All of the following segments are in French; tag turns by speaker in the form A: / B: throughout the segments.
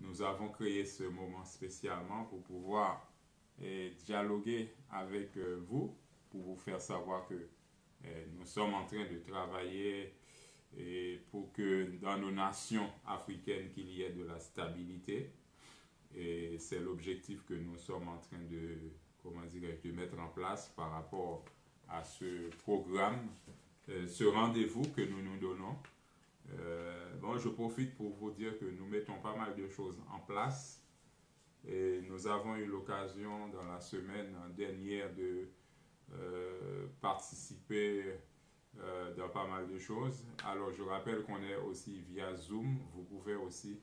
A: nous avons créé ce moment spécialement pour pouvoir dialoguer avec vous, pour vous faire savoir que nous sommes en train de travailler pour que dans nos nations africaines qu'il y ait de la stabilité. Et c'est l'objectif que nous sommes en train de, comment dirais-je, de mettre en place par rapport à ce programme, ce rendez-vous que nous nous donnons. Bon, je profite pour vous dire que nous mettons pas mal de choses en place. Et nous avons eu l'occasion dans la semaine dernière de participer dans pas mal de choses. Alors je rappelle qu'on est aussi via Zoom. Vous pouvez aussi,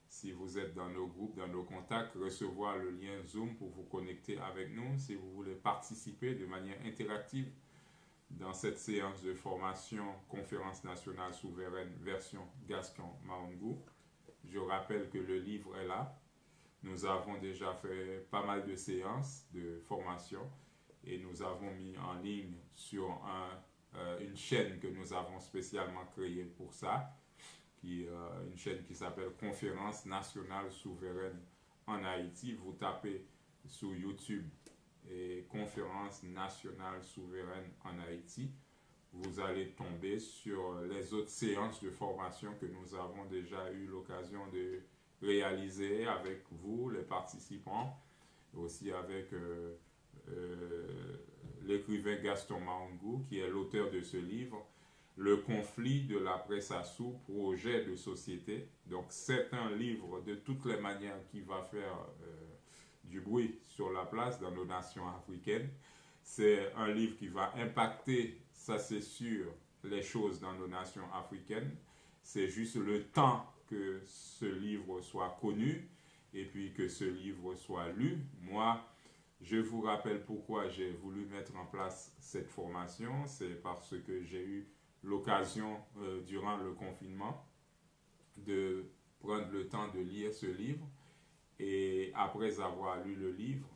A: si vous êtes dans nos groupes, dans nos contacts, recevoir le lien Zoom pour vous connecter avec nous. Si vous voulez participer de manière interactive dans cette séance de formation Conférence nationale souveraine version Gaston Mahongou. Je rappelle que le livre est là. Nous avons déjà fait pas mal de séances de formation et nous avons mis en ligne sur une chaîne que nous avons spécialement créée pour ça, une chaîne qui s'appelle Conférence nationale souveraine en Haïti. Vous tapez sur YouTube et Conférence nationale souveraine en Haïti, vous allez tomber sur les autres séances de formation que nous avons déjà eu l'occasion de réaliser avec vous, les participants, aussi avec l'écrivain Gaston Mahongou, qui est l'auteur de ce livre, Le conflit de la presse à sous, projet de société. Donc c'est un livre de toutes les manières qui va faire du bruit sur la place dans nos nations africaines. C'est un livre qui va impacter, ça c'est sûr, les choses dans nos nations africaines. C'est juste le temps que ce livre soit connu et puis que ce livre soit lu. Moi, je vous rappelle pourquoi j'ai voulu mettre en place cette formation. C'est parce que j'ai eu l'occasion, durant le confinement, de prendre le temps de lire ce livre. Et après avoir lu le livre,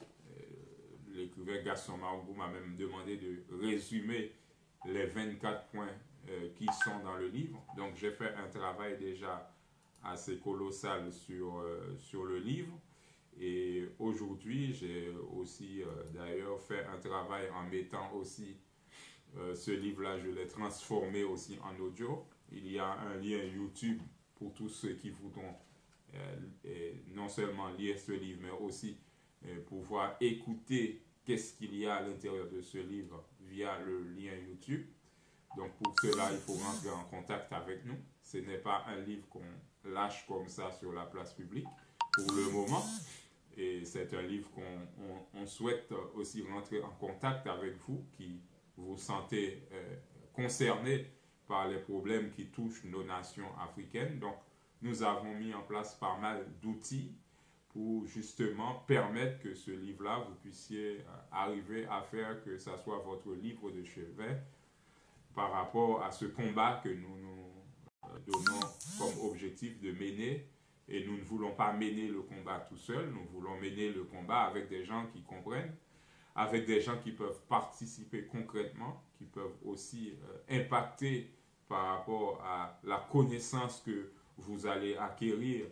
A: l'écrivain Gaston Mahongou m'a même demandé de résumer les 24 points qui sont dans le livre. Donc j'ai fait un travail déjà assez colossal sur le livre. Et aujourd'hui, j'ai aussi d'ailleurs fait un travail en mettant aussi ce livre-là, je l'ai transformé aussi en audio. Il y a un lien YouTube pour tous ceux qui voudront non seulement lire ce livre, mais aussi pouvoir écouter qu'est-ce qu'il y a à l'intérieur de ce livre via le lien YouTube. Donc pour cela, il faut rentrer en contact avec nous. Ce n'est pas un livre qu'on lâche comme ça sur la place publique pour le moment. Et c'est un livre qu'on souhaite aussi rentrer en contact avec vous, qui vous sentez concernés par les problèmes qui touchent nos nations africaines. Donc nous avons mis en place pas mal d'outils pour justement permettre que ce livre-là, vous puissiez arriver à faire que ça soit votre livre de chevet par rapport à ce combat que nous nous donnons comme objectif de mener. Et nous ne voulons pas mener le combat tout seul, nous voulons mener le combat avec des gens qui comprennent, avec des gens qui peuvent participer concrètement, qui peuvent aussi impacter par rapport à la connaissance que vous allez acquérir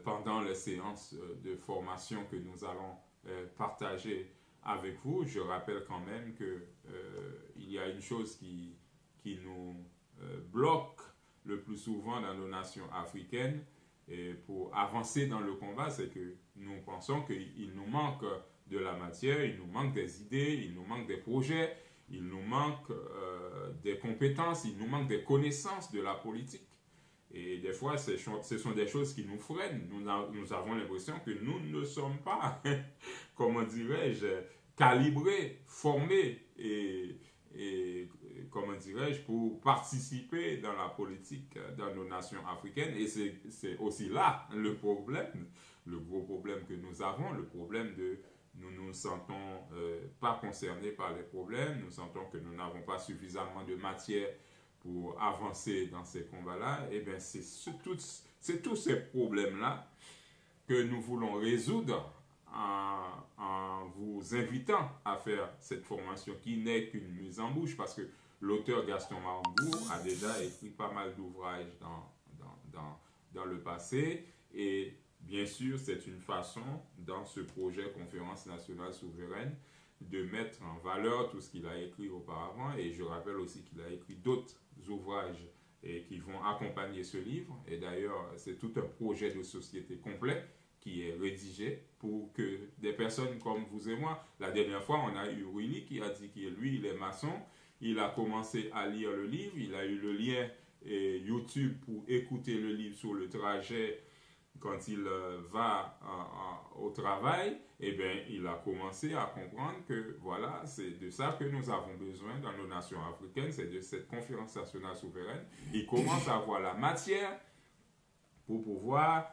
A: pendant les séances de formation que nous allons partager avec vous. Je rappelle quand même qu'il y a une chose qui nous bloque le plus souvent dans nos nations africaines et pour avancer dans le combat, c'est que nous pensons qu'il nous manque de la matière, il nous manque des idées, il nous manque des projets, il nous manque des compétences, il nous manque des connaissances de la politique. Et des fois, ce sont des choses qui nous freinent. Nous avons l'impression que nous ne sommes pas, comment dirais-je, calibrés, formés et comment dirais-je, pour participer dans la politique dans nos nations africaines. Et c'est aussi là le problème, le gros problème que nous avons, le problème de nous ne nous sentons pas concernés par les problèmes, nous sentons que nous n'avons pas suffisamment de matière pour avancer dans ces combats-là. Et bien c'est tous ces problèmes-là que nous voulons résoudre en vous invitant à faire cette formation qui n'est qu'une mise en bouche, parce que l'auteur Gaston Mahongou a déjà écrit pas mal d'ouvrages dans le passé Et bien sûr, c'est une façon, dans ce projet Conférence nationale souveraine, de mettre en valeur tout ce qu'il a écrit auparavant. Et je rappelle aussi qu'il a écrit d'autres ouvrages qui vont accompagner ce livre. Et d'ailleurs, c'est tout un projet de société complet qui est rédigé pour que des personnes comme vous et moi, la dernière fois, on a eu Willy qui a dit que lui, il est maçon. Il a commencé à lire le livre. Il a eu le lien YouTube pour écouter le livre sur le trajet quand il va au travail, eh bien, il a commencé à comprendre que voilà, c'est de ça que nous avons besoin dans nos nations africaines, c'est de cette conférence nationale souveraine. Il commence à avoir la matière pour pouvoir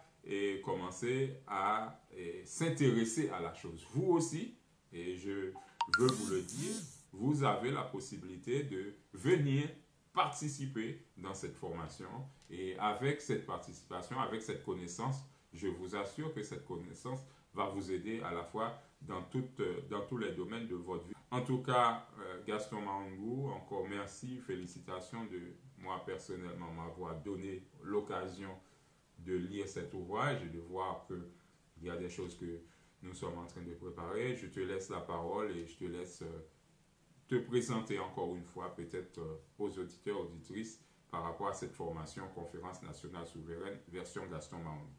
A: commencer à s'intéresser à la chose. Vous aussi, et je veux vous le dire, vous avez la possibilité de venir participer dans cette formation et avec cette participation, avec cette connaissance, je vous assure que cette connaissance va vous aider à la fois dans tous les domaines de votre vie. En tout cas, Gaston Mahongou, encore merci, félicitations de moi personnellement m'avoir donné l'occasion de lire cet ouvrage et de voir qu'il y a des choses que nous sommes en train de préparer. Je te laisse la parole et je te laisse te présenter encore une fois peut-être aux auditeurs, auditrices par rapport à cette formation Conférence nationale souveraine version Gaston Mahongou.